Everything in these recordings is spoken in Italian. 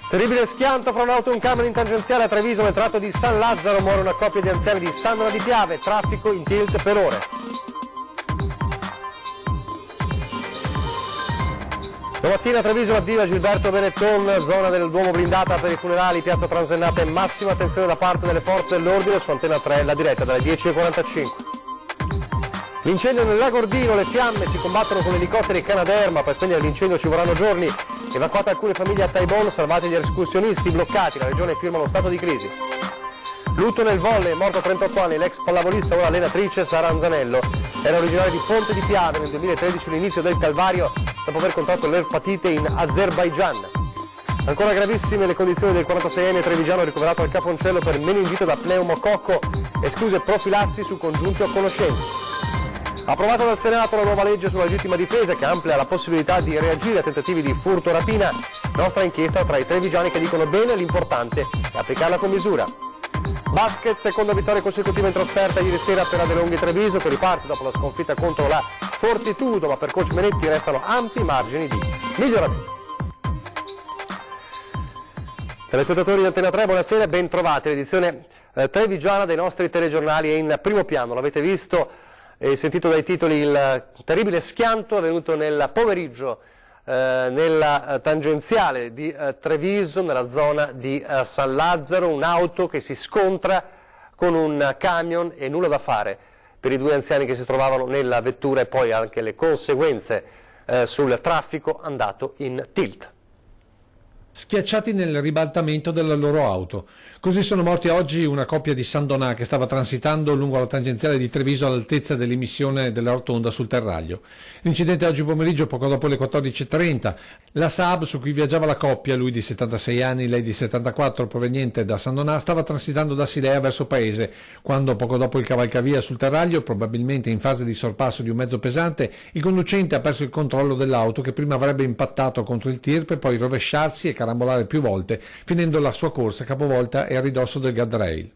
Terribile schianto fra un'auto e un camion in tangenziale a Treviso nel tratto di San Lazzaro. Muore una coppia di anziani di Sandona di Piave. Traffico in tilt per ore. Domattina a Treviso l'addio a Gilberto Benetton, zona del Duomo blindata per i funerali, piazza Transennata e massima attenzione da parte delle forze dell'ordine. Su Antena 3 la diretta dalle 10:45. L'incendio nel lago Ordino, le fiamme si combattono con elicotteri e Canadair, ma per spegnere l'incendio ci vorranno giorni. Evacuate alcune famiglie a Taibon, salvati gli escursionisti bloccati, la regione firma lo stato di crisi. Lutto nel volley, morto a 38 anni, l'ex pallavolista, ora allenatrice Sara Anzanello. Era originaria di Ponte di Piave, nel 2013 l'inizio del calvario dopo aver contratto l'erpatite in Azerbaigian. Ancora gravissime le condizioni del 46enne trevigiano ricoverato al Caponcello per meningite da pneumococco, escluse profilassi su congiunti o conoscenti. Approvata dal Senato la nuova legge sulla legittima difesa che amplia la possibilità di reagire a tentativi di furto o rapina. Nostra inchiesta tra i trevigiani che dicono bene, l'importante è applicarla con misura. Basket, seconda vittoria consecutiva in trasferta ieri sera per Adelonghi Treviso, che riparte dopo la sconfitta contro la Fortitudo, ma per coach Menetti restano ampi margini di miglioramento. Telespettatori di Antena 3, buonasera, ben trovati. L'edizione trevigiana dei nostri telegiornali è in primo piano, l'avete visto e sentito dai titoli. Il terribile schianto avvenuto nel pomeriggio nella tangenziale di Treviso, nella zona di San Lazzaro, un'auto che si scontra con un camion e nulla da fare per i due anziani che si trovavano nella vettura, e poi anche le conseguenze sul traffico andato in tilt. Schiacciati nel ribaltamento della loro auto. Così sono morti oggi una coppia di Sandonà che stava transitando lungo la tangenziale di Treviso all'altezza dell'emissione della rotonda sul Terraglio. L'incidente oggi pomeriggio, poco dopo le 14:30. La Saab su cui viaggiava la coppia, lui di 76 anni, lei di 74, proveniente da Sandonà, stava transitando da Silea verso Paese, quando poco dopo il cavalcavia sul Terraglio, probabilmente in fase di sorpasso di un mezzo pesante, il conducente ha perso il controllo dell'auto che prima avrebbe impattato contro il tir per poi rovesciarsi e carambolare più volte, finendo la sua corsa capovolta e a ridosso del guardrail.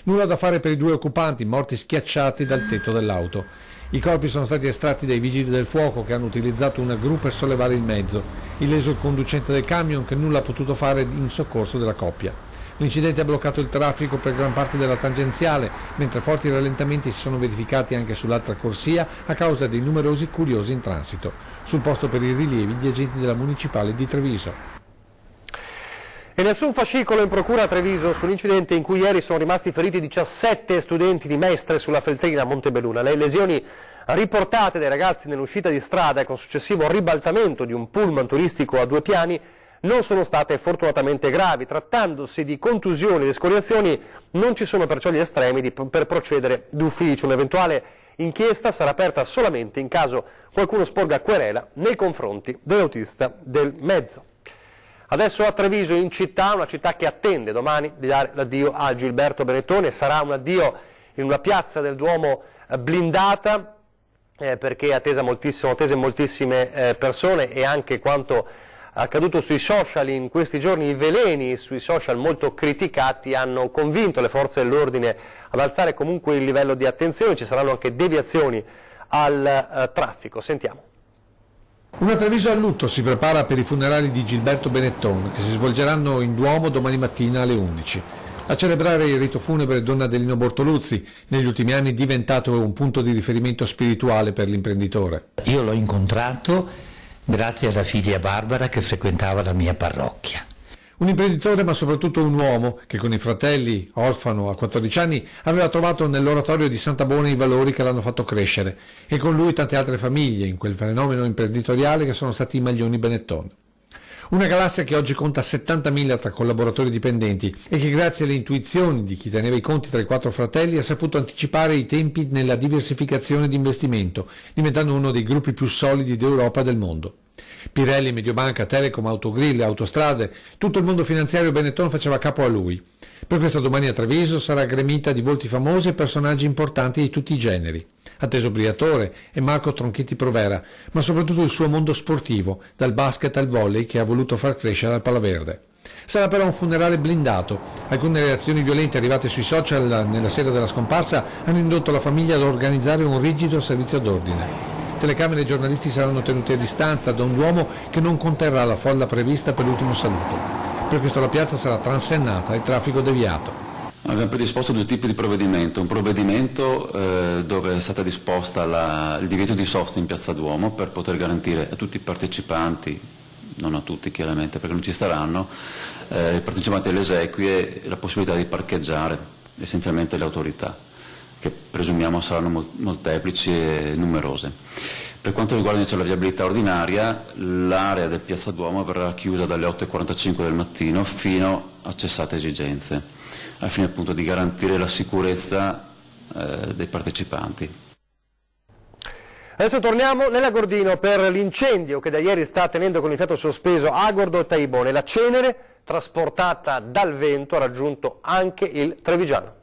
Nulla da fare per i due occupanti, morti schiacciati dal tetto dell'auto. I corpi sono stati estratti dai vigili del fuoco che hanno utilizzato una gru per sollevare il mezzo. Illeso il conducente del camion che nulla ha potuto fare in soccorso della coppia. L'incidente ha bloccato il traffico per gran parte della tangenziale, mentre forti rallentamenti si sono verificati anche sull'altra corsia a causa dei numerosi curiosi in transito. Sul posto per i rilievi gli agenti della municipale di Treviso. E nessun fascicolo in procura a Treviso sull'incidente in cui ieri sono rimasti feriti 17 studenti di Mestre sulla Feltrina a Montebelluna. Le lesioni riportate dai ragazzi nell'uscita di strada e con successivo ribaltamento di un pullman turistico a 2 piani non sono state fortunatamente gravi. Trattandosi di contusioni ed escoriazioni non ci sono perciò gli estremi per procedere d'ufficio. Un'eventuale inchiesta sarà aperta solamente in caso qualcuno sporga querela nei confronti dell'autista del mezzo. Adesso a Treviso, in città, una città che attende domani di dare l'addio a Gilberto Benettone. Sarà un addio in una piazza del Duomo blindata, perché attese moltissime persone, e anche quanto accaduto sui social in questi giorni, i veleni sui social molto criticati hanno convinto le forze dell'ordine ad alzare comunque il livello di attenzione. Ci saranno anche deviazioni al traffico. Sentiamo. Una Treviso a lutto si prepara per i funerali di Gilberto Benetton, che si svolgeranno in Duomo domani mattina alle 11. A celebrare il rito funebre Donna Adelino Bortoluzzi, negli ultimi anni diventato un punto di riferimento spirituale per l'imprenditore. Io l'ho incontrato grazie alla figlia Barbara che frequentava la mia parrocchia. Un imprenditore, ma soprattutto un uomo che con i fratelli, orfano a 14 anni, aveva trovato nell'oratorio di Santa Bona i valori che l'hanno fatto crescere, e con lui tante altre famiglie in quel fenomeno imprenditoriale che sono stati i Maglioni Benetton. Una galassia che oggi conta 70.000 tra collaboratori dipendenti e che grazie alle intuizioni di chi teneva i conti tra i 4 fratelli ha saputo anticipare i tempi nella diversificazione di investimento, diventando uno dei gruppi più solidi d'Europa e del mondo. Pirelli, Mediobanca, Telecom, Autogrill, Autostrade, tutto il mondo finanziario Benetton faceva capo a lui. Per questa domani a Treviso sarà gremita di volti famosi e personaggi importanti di tutti i generi. Atteso Briatore e Marco Tronchetti Provera, ma soprattutto il suo mondo sportivo, dal basket al volley che ha voluto far crescere al Palaverde. Sarà però un funerale blindato. Alcune reazioni violente arrivate sui social nella sera della scomparsa hanno indotto la famiglia ad organizzare un rigido servizio d'ordine. Telecamere e giornalisti saranno tenuti a distanza da un uomo che non conterrà la folla prevista per l'ultimo saluto. Per questo la piazza sarà transennata e traffico deviato. Abbiamo predisposto due tipi di provvedimento, un provvedimento dove è stata disposta il divieto di sosta in Piazza Duomo per poter garantire a tutti i partecipanti, non a tutti chiaramente perché non ci staranno, i partecipanti alle esequie la possibilità di parcheggiare, essenzialmente le autorità, che presumiamo saranno molteplici e numerose. Per quanto riguarda invece la viabilità ordinaria, l'area del Piazza Duomo verrà chiusa dalle 8:45 del mattino fino a cessate esigenze, al fine appunto di garantire la sicurezza dei partecipanti. Adesso torniamo nella Gordino per l'incendio che da ieri sta tenendo con il fiato sospeso Agordo e Taibone. La cenere, trasportata dal vento, ha raggiunto anche il Trevigiano.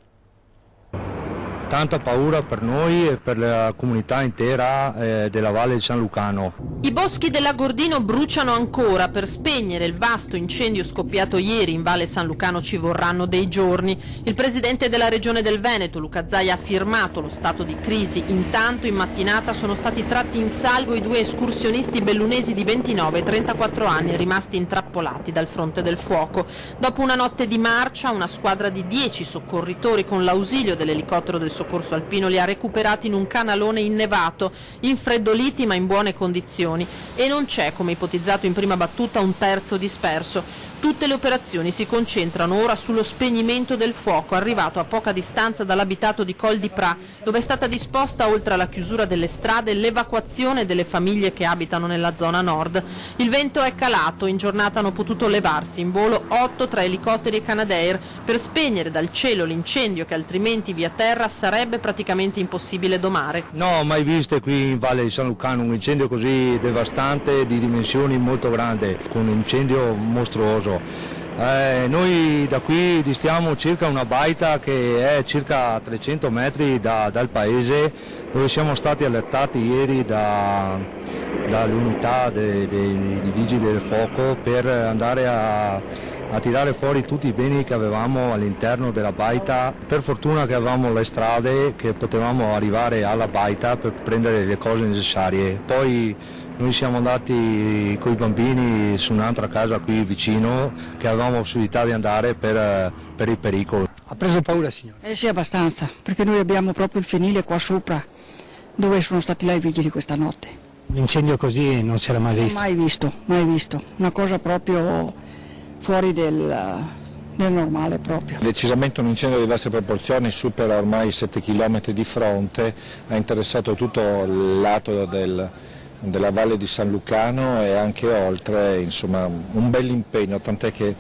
Tanta paura per noi e per la comunità intera della Valle di San Lucano. I boschi della Gordino bruciano ancora. Per spegnere il vasto incendio scoppiato ieri in Valle San Lucano ci vorranno dei giorni. Il presidente della regione del Veneto, Luca Zaia, ha firmato lo stato di crisi. Intanto in mattinata sono stati tratti in salvo i due escursionisti bellunesi di 29 e 34 anni rimasti intrappolati dal fronte del fuoco. Dopo una notte di marcia, una squadra di 10 soccorritori con l'ausilio dell'elicottero del soccorso alpino li ha recuperati in un canalone innevato, infreddoliti ma in buone condizioni, e non c'è, come ipotizzato in prima battuta, un terzo disperso. Tutte le operazioni si concentrano ora sullo spegnimento del fuoco, arrivato a poca distanza dall'abitato di Col di Pra, dove è stata disposta, oltre alla chiusura delle strade, l'evacuazione delle famiglie che abitano nella zona nord. Il vento è calato, in giornata hanno potuto levarsi in volo 8 tra elicotteri e Canadair per spegnere dal cielo l'incendio che altrimenti via terra sarebbe praticamente impossibile domare. No, mai viste qui in Valle di San Lucano un incendio così devastante, di dimensioni molto grandi, con un incendio mostruoso. Noi da qui distiamo circa una baita che è circa 300 metri dal paese, dove siamo stati allertati ieri dall'unità dei vigili del fuoco per andare a tirare fuori tutti i beni che avevamo all'interno della baita. Per fortuna che avevamo le strade, che potevamo arrivare alla baita per prendere le cose necessarie. Poi noi siamo andati con i bambini su un'altra casa qui vicino, che avevamo possibilità di andare per il pericolo. Ha preso paura, signore? Sì, abbastanza, perché noi abbiamo proprio il fienile qua sopra, dove sono stati là i vigili questa notte. Un incendio così non si era mai visto? Mai visto, mai visto. Una cosa proprio fuori del normale proprio. Decisamente un incendio di vaste proporzioni, supera ormai 7 km di fronte, ha interessato tutto il lato della Valle di San Lucano e anche oltre, insomma un bel impegno, tant'è che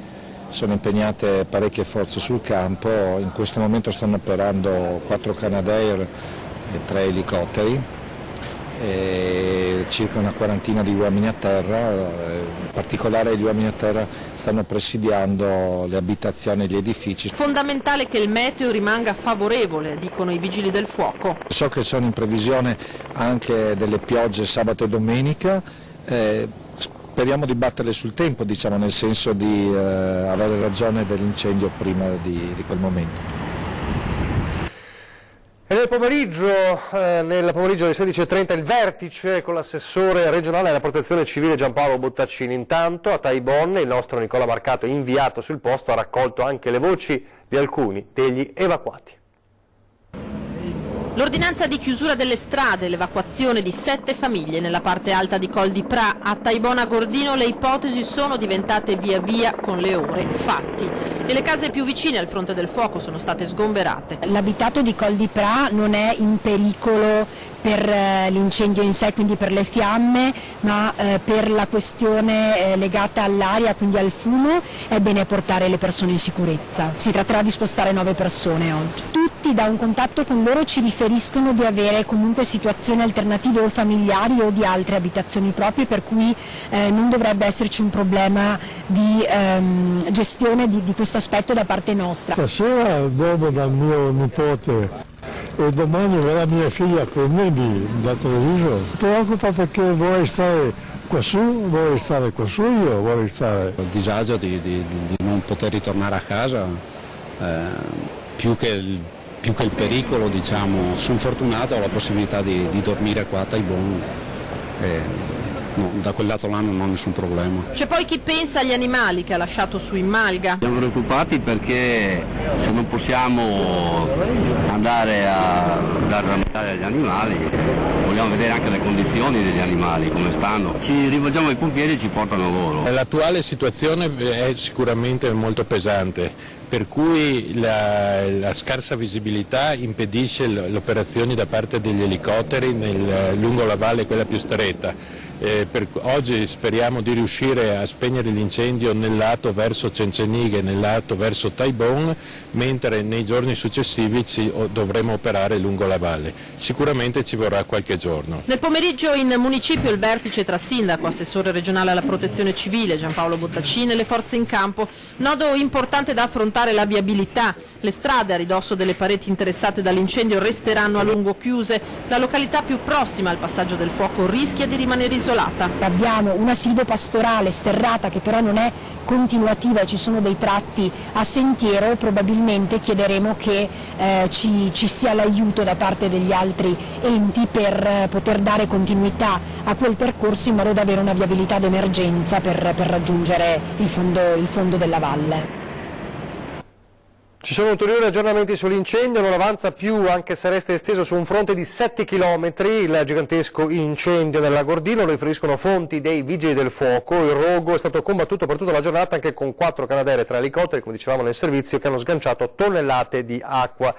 sono impegnate parecchie forze sul campo. In questo momento stanno operando 4 Canadair e 3 elicotteri e circa una quarantina di uomini a terra, in particolare gli uomini a terra stanno presidiando le abitazioni e gli edifici. Fondamentale che il meteo rimanga favorevole, dicono i vigili del fuoco. So che sono in previsione anche delle piogge sabato e domenica, speriamo di batterle sul tempo, diciamo, nel senso di avere ragione dell'incendio prima di quel momento. E nel pomeriggio alle 16:30 il vertice con l'assessore regionale alla protezione civile Giampaolo Bottaccini. Intanto a Taibon il nostro Nicola Marcato, inviato sul posto, ha raccolto anche le voci di alcuni degli evacuati. L'ordinanza di chiusura delle strade, l'evacuazione di 7 famiglie nella parte alta di Col di Pra, a Taibona Gordino le ipotesi sono diventate via via con le ore fatti. E le case più vicine al fronte del fuoco sono state sgomberate. L'abitato di Col di Pra non è in pericolo per l'incendio in sé, quindi per le fiamme, ma per la questione legata all'aria, quindi al fumo, è bene portare le persone in sicurezza. Si tratterà di spostare 9 persone oggi. Tutti da un contatto con loro ci riferiscono di avere comunque situazioni alternative o familiari o di altre abitazioni proprie, per cui non dovrebbe esserci un problema di gestione di questo aspetto da parte nostra. Stasera dormo dal mio nipote e domani verrà mia figlia a prendermi da Treviso. Mi preoccupa perché vorrei stare quassù, vorrei stare quassù io, vorrei stare. Il disagio di non poter ritornare a casa, più che il pericolo, diciamo. Sono fortunato, ho la possibilità di dormire qua a Taibon. no, da quel lato là non ho nessun problema. C'è poi chi pensa agli animali che ha lasciato su in Malga. Siamo preoccupati perché se non possiamo andare a dare da mangiare agli animali, vogliamo vedere anche le condizioni degli animali, come stanno. Ci rivolgiamo ai pompieri e ci portano loro. L'attuale situazione è sicuramente molto pesante, per cui la scarsa visibilità impedisce le operazioni da parte degli elicotteri lungo la valle, quella più stretta. Oggi speriamo di riuscire a spegnere l'incendio nel lato verso Cencenighe e nel lato verso Taibon, mentre nei giorni successivi dovremo operare lungo la valle. Sicuramente ci vorrà qualche giorno. Nel pomeriggio in municipio il vertice tra sindaco, assessore regionale alla protezione civile Giampaolo Bottacini e le forze in campo. Nodo importante da affrontare la viabilità. Le strade a ridosso delle pareti interessate dall'incendio resteranno a lungo chiuse. La località più prossima al passaggio del fuoco rischia di rimanere isolata. Abbiamo una silvopastorale sterrata che però non è continuativa e ci sono dei tratti a sentiero. Probabilmente chiederemo che ci sia l'aiuto da parte degli altri enti per poter dare continuità a quel percorso in modo da avere una viabilità d'emergenza per raggiungere il fondo della valle. Ci sono ulteriori aggiornamenti sull'incendio, non avanza più anche se resta esteso su un fronte di 7 km il gigantesco incendio nel Lagordino, lo riferiscono fonti dei vigili del fuoco. Il rogo è stato combattuto per tutta la giornata anche con 4 Canadair e 3 elicotteri, come dicevamo nel servizio, che hanno sganciato tonnellate di acqua.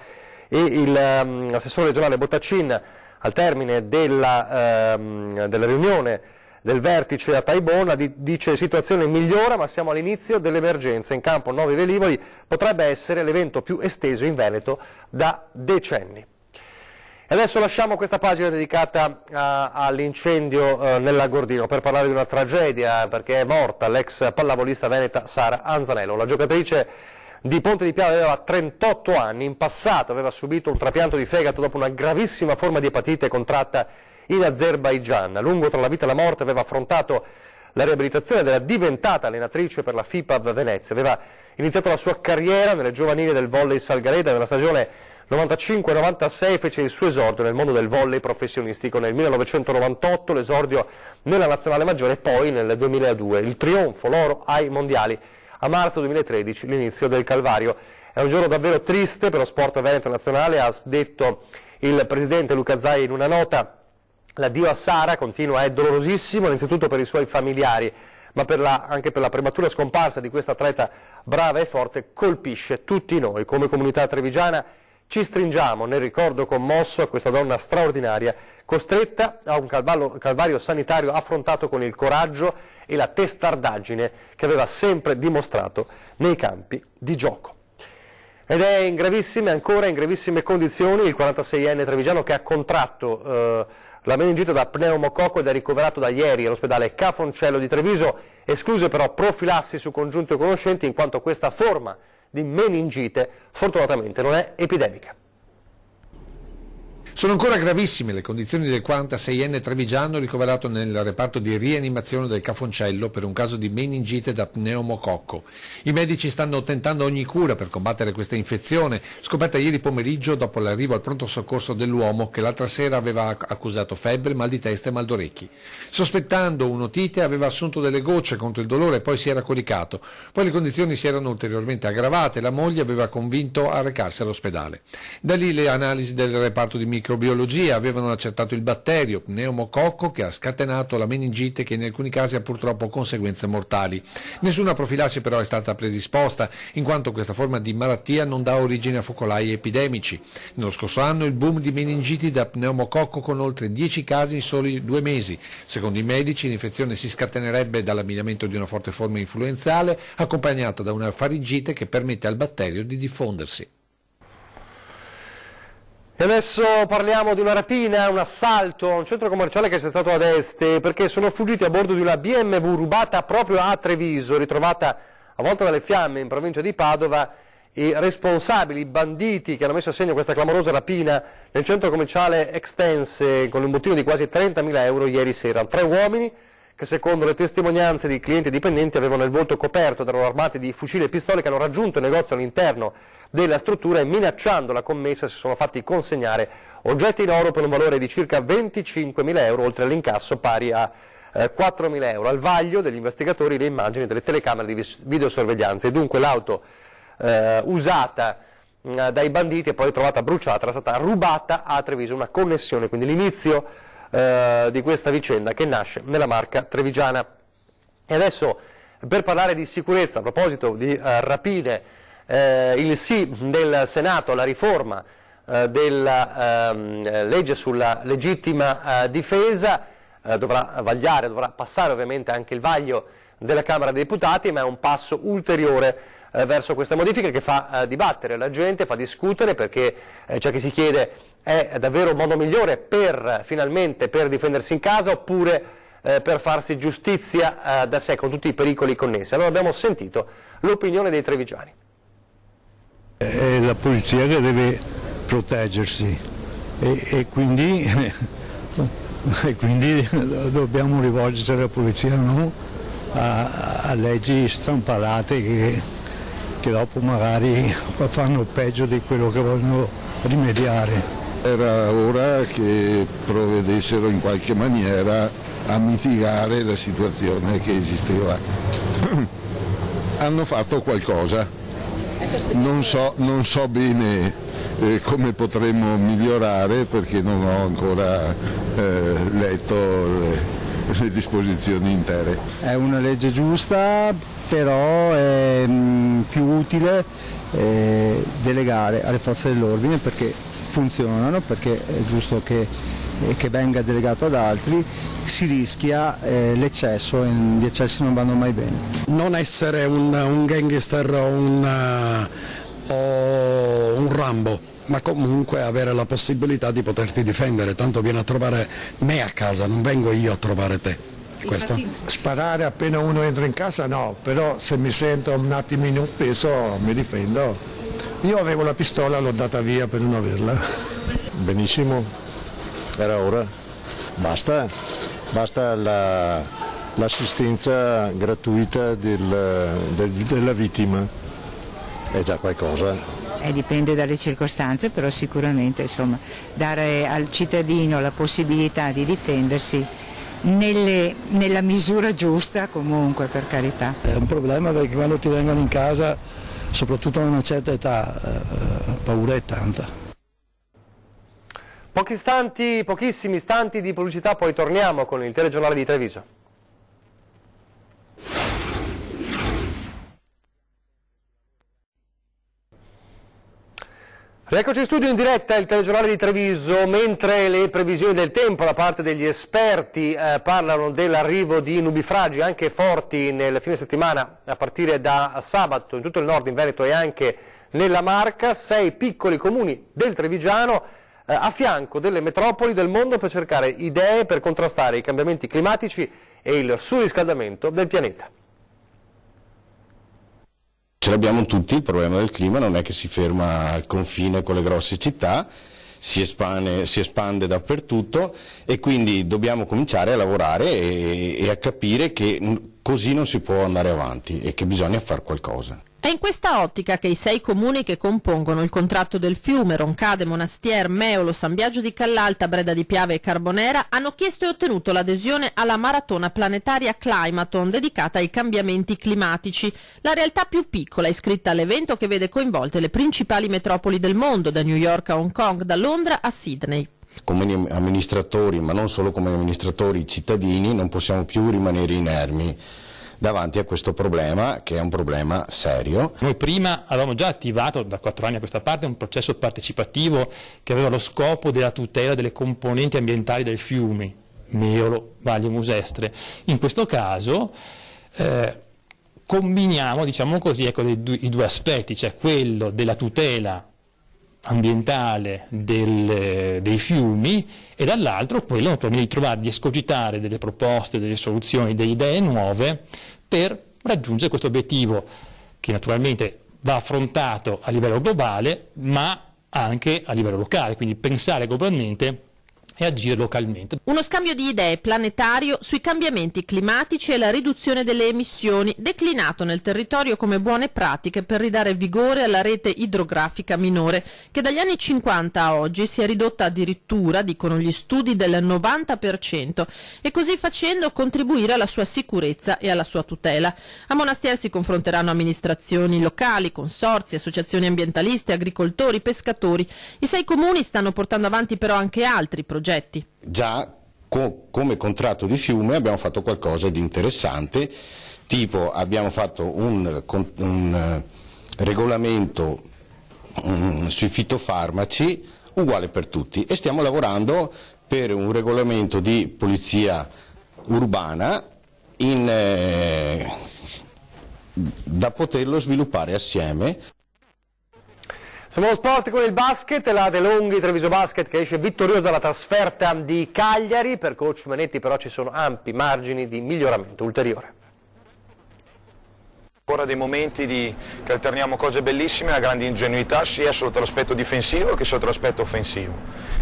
E l'assessore regionale Bottacin, al termine della riunione del vertice a Taibon, dice: situazione migliora ma siamo all'inizio dell'emergenza, in campo 9 velivoli, potrebbe essere l'evento più esteso in Veneto da decenni. E adesso lasciamo questa pagina dedicata all'incendio nel Lagordino per parlare di una tragedia, perché è morta l'ex pallavolista veneta Sara Anzanello. La giocatrice di Ponte di Piave aveva 38 anni, in passato aveva subito un trapianto di fegato dopo una gravissima forma di epatite contratta in Azerbaigian. Lungo tra la vita e la morte aveva affrontato la riabilitazione ed era diventata allenatrice per la FIPAV Venezia. Aveva iniziato la sua carriera nelle giovanili del volley Salgareda. Nella stagione 95-96 fece il suo esordio nel mondo del volley professionistico. Nel 1998 l'esordio nella nazionale maggiore e poi nel 2002 il trionfo, l'oro ai mondiali. A marzo 2013 l'inizio del calvario. È un giorno davvero triste per lo sport veneto nazionale, ha detto il presidente Luca Zaia in una nota. L'addio a Sara, continua, è dolorosissimo, innanzitutto per i suoi familiari, ma anche per la prematura scomparsa di questa atleta brava e forte, colpisce tutti noi. Come comunità trevigiana ci stringiamo nel ricordo commosso a questa donna straordinaria, costretta a un calvario sanitario affrontato con il coraggio e la testardaggine che aveva sempre dimostrato nei campi di gioco. Ed è ancora in gravissime condizioni il 46enne trevigiano che ha contratto la meningite da pneumococco ed è ricoverato da ieri all'ospedale Cafoncello di Treviso, escluse però profilassi su congiunti o conoscenti in quanto questa forma di meningite fortunatamente non è epidemica. Sono ancora gravissime le condizioni del 46enne trevigiano ricoverato nel reparto di rianimazione del Cafoncello per un caso di meningite da pneumococco. I medici stanno tentando ogni cura per combattere questa infezione, scoperta ieri pomeriggio dopo l'arrivo al pronto soccorso dell'uomo che l'altra sera aveva accusato febbre, mal di testa e mal d'orecchi. Sospettando un'otite aveva assunto delle gocce contro il dolore e poi si era coricato. Poi le condizioni si erano ulteriormente aggravate e la moglie aveva convinto a recarsi all'ospedale. Da lì le analisi del reparto di microbiologia avevano accertato il batterio pneumococco che ha scatenato la meningite che in alcuni casi ha purtroppo conseguenze mortali. Nessuna profilassi però è stata predisposta in quanto questa forma di malattia non dà origine a focolai epidemici. Nello scorso anno il boom di meningiti da pneumococco con oltre 10 casi in soli 2 mesi. Secondo i medici l'infezione si scatenerebbe dall'ammiramento di una forte forma influenzale accompagnata da una faringite che permette al batterio di diffondersi. E adesso parliamo di una rapina, un assalto a un centro commerciale che sia stato ad Este, perché sono fuggiti a bordo di una BMW rubata proprio a Treviso, ritrovata avvolta dalle fiamme in provincia di Padova. I responsabili, i banditi che hanno messo a segno questa clamorosa rapina nel centro commerciale Extense con un bottino di quasi 30.000 euro ieri sera. 3 uomini che secondo le testimonianze di clienti e dipendenti avevano il volto coperto ed erano armati di fucili e pistole, che hanno raggiunto il negozio all'interno della struttura e minacciando la commessa si sono fatti consegnare oggetti in oro per un valore di circa 25.000 euro oltre all'incasso pari a 4.000 euro. Al vaglio degli investigatori le immagini delle telecamere di videosorveglianza e dunque l'auto usata dai banditi e poi trovata bruciata era stata rubata a Treviso, una connessione, quindi l'inizio di questa vicenda che nasce nella Marca trevigiana. E adesso, per parlare di sicurezza, a proposito di rapine, il sì del Senato alla riforma della legge sulla legittima difesa dovrà vagliare, dovrà passare ovviamente anche il vaglio della Camera dei Deputati, ma è un passo ulteriore verso questa modifica che fa dibattere la gente, fa discutere, perché c'è chi si chiede: è davvero un modo migliore per finalmente per difendersi in casa oppure per farsi giustizia da sé con tutti i pericoli connessi? Allora abbiamo sentito l'opinione dei trevigiani. È la polizia che deve proteggersi e quindi dobbiamo rivolgerci alla polizia, non a leggi strampalate che dopo magari fanno peggio di quello che vogliono rimediare. Era ora che provvedessero in qualche maniera a mitigare la situazione che esisteva. Hanno fatto qualcosa, non so bene come potremmo migliorare perché non ho ancora letto le disposizioni intere. È una legge giusta, però è più utile delegare alle forze dell'ordine perché funzionano, perché è giusto che venga delegato ad altri, si rischia l'eccesso e gli eccessi non vanno mai bene. Non essere un gangster o un Rambo, ma comunque avere la possibilità di poterti difendere, tanto vieni a trovare me a casa, non vengo io a trovare te. Questo? Sparare appena uno entra in casa no, però se mi sento un attimino offeso mi difendo. Io avevo la pistola, l'ho data via per non averla. Benissimo, era ora, basta l'assistenza gratuita della vittima, è già qualcosa. Dipende dalle circostanze, però sicuramente insomma, dare al cittadino la possibilità di difendersi nella misura giusta, comunque, per carità. È un problema perché quando ti vengono in casa, soprattutto a una certa età, paura è tanta. Pochissimi istanti di pubblicità, poi torniamo con il telegiornale di Treviso. Rieccoci in studio in diretta, il telegiornale di Treviso, mentre le previsioni del tempo da parte degli esperti parlano dell'arrivo di nubifragi anche forti nel fine settimana a partire da sabato in tutto il nord, in Veneto e anche nella Marca, 6 piccoli comuni del Trevigiano a fianco delle metropoli del mondo per cercare idee per contrastare i cambiamenti climatici e il surriscaldamento del pianeta. Ce l'abbiamo tutti, il problema del clima non è che si ferma al confine con le grosse città, si espande dappertutto e quindi dobbiamo cominciare a lavorare e a capire che così non si può andare avanti e che bisogna fare qualcosa. È in questa ottica che i 6 comuni che compongono il Contratto del Fiume, Roncade, Monastier, Meolo, San Biagio di Callalta, Breda di Piave e Carbonera hanno chiesto e ottenuto l'adesione alla maratona planetaria Climaton dedicata ai cambiamenti climatici. La realtà più piccola è iscritta all'evento che vede coinvolte le principali metropoli del mondo, da New York a Hong Kong, da Londra a Sydney. Come amministratori, ma non solo come amministratori cittadini, non possiamo più rimanere inermi davanti a questo problema, che è un problema serio. Noi prima avevamo già attivato da 4 anni a questa parte un processo partecipativo che aveva lo scopo della tutela delle componenti ambientali del fiume, Meolo, Valle Musestre. In questo caso combiniamo, diciamo così, ecco, i due aspetti, cioè quello della tutela ambientale dei fiumi e dall'altro quello naturalmente di trovare, di escogitare delle proposte, delle soluzioni, delle idee nuove per raggiungere questo obiettivo che naturalmente va affrontato a livello globale ma anche a livello locale, quindi pensare globalmente e agire localmente. Uno scambio di idee planetario sui cambiamenti climatici e la riduzione delle emissioni, declinato nel territorio come buone pratiche per ridare vigore alla rete idrografica minore, che dagli anni 50 a oggi si è ridotta addirittura, dicono gli studi, del 90%, e così facendo contribuire alla sua sicurezza e alla sua tutela. A Monastir si confronteranno amministrazioni locali, consorzi, associazioni ambientaliste, agricoltori, pescatori. I 6 comuni stanno portando avanti però anche altri progetti. Già come contratto di fiume abbiamo fatto qualcosa di interessante, tipo abbiamo fatto un regolamento sui fitofarmaci uguale per tutti e stiamo lavorando per un regolamento di polizia urbana da poterlo sviluppare assieme. Siamo allo sport con il basket, la De Longhi Treviso Basket che esce vittorioso dalla trasferta di Cagliari. Per coach Manetti però ci sono ampi margini di miglioramento ulteriore. Ancora dei momenti che alterniamo cose bellissime, una grande ingenuità sia sotto l'aspetto difensivo che sotto l'aspetto offensivo.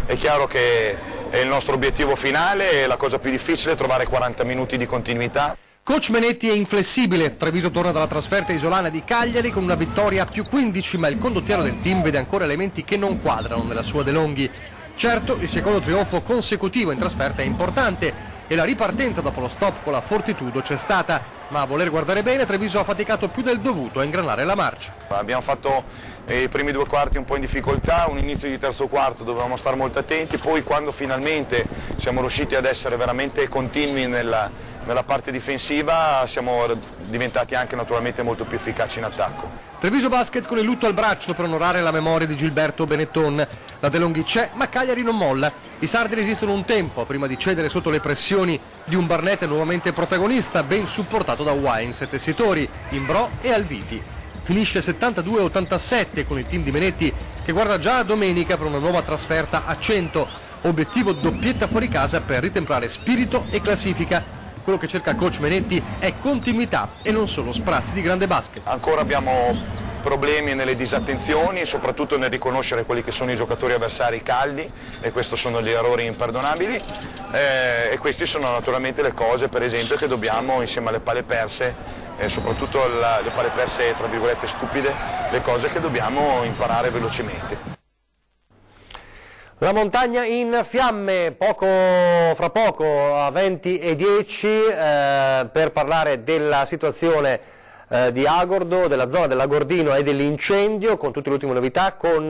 È chiaro che è il nostro obiettivo finale e la cosa più difficile è trovare 40 minuti di continuità. Coach Manetti è inflessibile, Treviso torna dalla trasferta isolana di Cagliari con una vittoria più 15, ma il condottiero del team vede ancora elementi che non quadrano nella sua De Longhi. Certo, il secondo trionfo consecutivo in trasferta è importante e la ripartenza dopo lo stop con la Fortitudo c'è stata, ma a voler guardare bene Treviso ha faticato più del dovuto a ingranare la marcia. Abbiamo fatto i primi 2 quarti un po' in difficoltà, un inizio di terzo quarto dovevamo stare molto attenti, poi quando finalmente siamo riusciti ad essere veramente continui nella parte difensiva siamo diventati anche naturalmente molto più efficaci in attacco. Treviso Basket con il lutto al braccio per onorare la memoria di Gilberto Benetton. La De Longhi c'è, ma Cagliari non molla. I sardi resistono un tempo prima di cedere sotto le pressioni di un Barnett nuovamente protagonista, ben supportato da Wines e Tessitori, Imbrò e Alviti. Finisce 72-87 con il team di Menetti che guarda già a domenica per una nuova trasferta a 100. Obiettivo doppietta fuori casa per ritemprare spirito e classifica. Quello che cerca coach Menetti è continuità e non solo sprazzi di grande basket. Ancora abbiamo problemi nelle disattenzioni, soprattutto nel riconoscere quelli che sono i giocatori avversari caldi e questi sono gli errori imperdonabili e queste sono naturalmente le cose per esempio che dobbiamo insieme alle palle perse, soprattutto le palle perse tra virgolette stupide, le cose che dobbiamo imparare velocemente. La montagna in fiamme, fra poco a 20:10 per parlare della situazione di Agordo, della zona dell'Agordino e dell'incendio, con tutte le ultime novità, con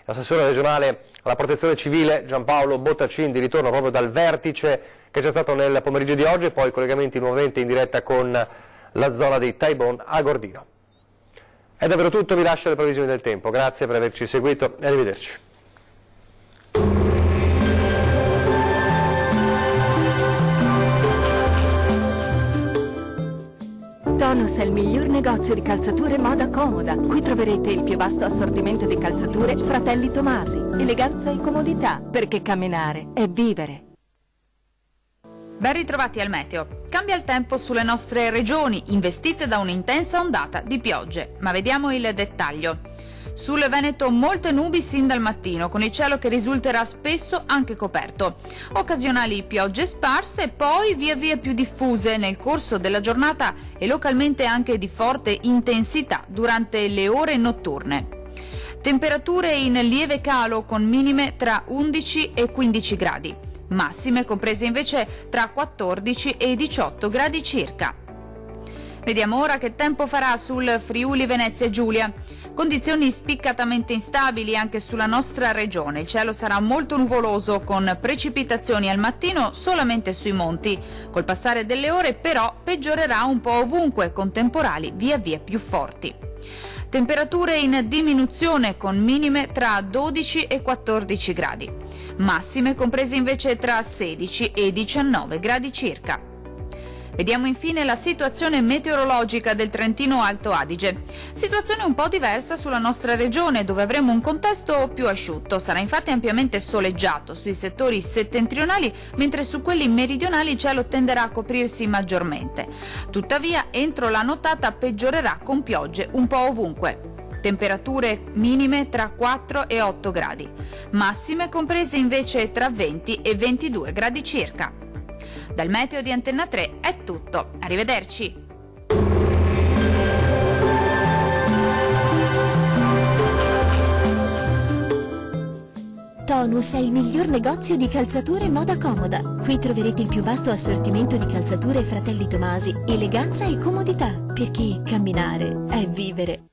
l'assessore regionale alla protezione civile Giampaolo Bottacin, di ritorno proprio dal vertice che c'è stato nel pomeriggio di oggi, e poi collegamenti nuovamente in diretta con la zona di Taibon Agordino. È davvero tutto, vi lascio le previsioni del tempo, grazie per averci seguito e arrivederci. Tonus è il miglior negozio di calzature moda comoda. Qui troverete il più vasto assortimento di calzature Fratelli Tomasi. Eleganza e comodità, perché camminare è vivere. Ben ritrovati al meteo. Cambia il tempo sulle nostre regioni, investite da un'intensa ondata di piogge. Ma vediamo il dettaglio. Sul Veneto molte nubi sin dal mattino, con il cielo che risulterà spesso anche coperto. Occasionali piogge sparse, poi via via più diffuse nel corso della giornata e localmente anche di forte intensità durante le ore notturne. Temperature in lieve calo con minime tra 11 e 15 gradi, massime comprese invece tra 14 e 18 gradi circa. Vediamo ora che tempo farà sul Friuli Venezia Giulia. Condizioni spiccatamente instabili anche sulla nostra regione. Il cielo sarà molto nuvoloso con precipitazioni al mattino solamente sui monti. Col passare delle ore però peggiorerà un po' ovunque con temporali via via più forti. Temperature in diminuzione con minime tra 12 e 14 gradi. Massime comprese invece tra 16 e 19 gradi circa. Vediamo infine la situazione meteorologica del Trentino Alto Adige. Situazione un po' diversa sulla nostra regione, dove avremo un contesto più asciutto. Sarà infatti ampiamente soleggiato sui settori settentrionali, mentre su quelli meridionali il cielo tenderà a coprirsi maggiormente. Tuttavia, entro la nottata peggiorerà con piogge un po' ovunque. temperature minime tra 4 e 8 gradi, massime comprese invece tra 20 e 22 gradi circa. Dal meteo di Antenna 3 è tutto, arrivederci! Tonus è il miglior negozio di calzature e moda comoda. Qui troverete il più vasto assortimento di calzature Fratelli Tomasi, eleganza e comodità, perché camminare è vivere.